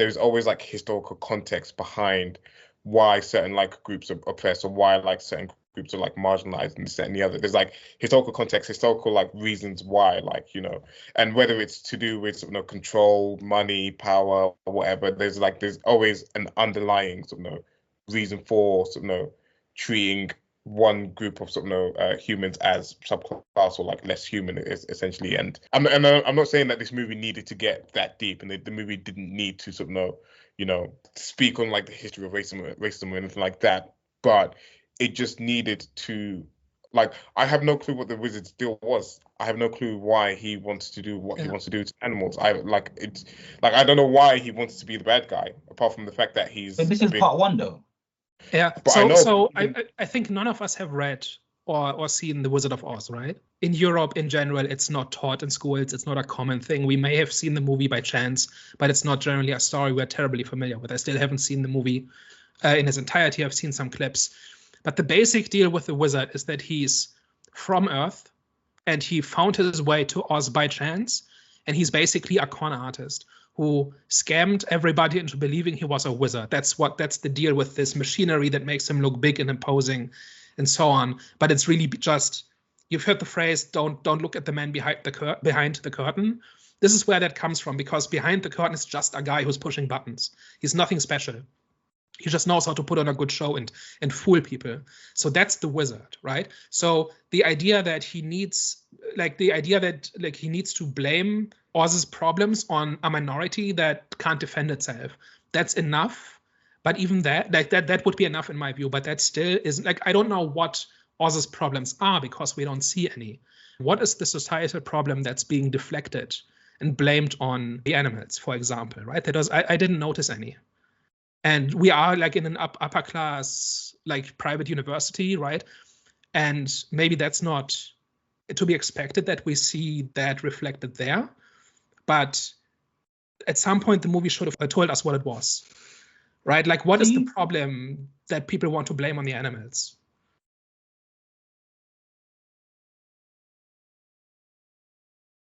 there's always like historical context behind why certain like groups are oppressed, or why like certain groups are like marginalized and this that, and the other. There's like historical context, historical like reasons why, like, you know, and whether it's to do with, you know, control, money, power, or whatever, there's always an underlying sort of, you know, reason for sort of, you know, treating one group of sort of, you know, humans as subclass or like less human, essentially. And I'm not saying that this movie needed to get that deep, and the movie didn't need to sort of know, you know, speak on like the history of racism or anything like that, but it just needed to, like, I have no clue what the wizard's deal was. I have no clue why he wants to do what he wants to do to animals. I don't know why he wants to be the bad guy, apart from the fact that he's. But this is part one, though. Yeah. But I think none of us have read or seen The Wizard of Oz, right? In Europe, in general, it's not taught in schools. It's not a common thing. We may have seen the movie by chance, but it's not generally a story we're terribly familiar with. I still haven't seen the movie in its entirety. I've seen some clips. But the basic deal with the wizard is that he's from Earth, and he found his way to Oz by chance, and he's basically a con artist who scammed everybody into believing he was a wizard. That's the deal with this machinery that makes him look big and imposing, and so on. But it's really just, you've heard the phrase, don't look at the man behind the curtain. This is where that comes from, because behind the curtain is just a guy who's pushing buttons. He's nothing special. He just knows how to put on a good show and fool people. So that's the wizard, right? So the idea that he needs to blame Oz's problems on a minority that can't defend itself, that's enough. But even that would be enough in my view. But that still isn't, like, I don't know what Oz's problems are, because we don't see any. What is the societal problem that's being deflected and blamed on the animals, for example, right? I didn't notice any. And we are like in an upper class, like private university, right? And maybe that's not to be expected that we see that reflected there. But at some point, the movie should have told us what it was, right? Like, what is the problem that people want to blame on the animals?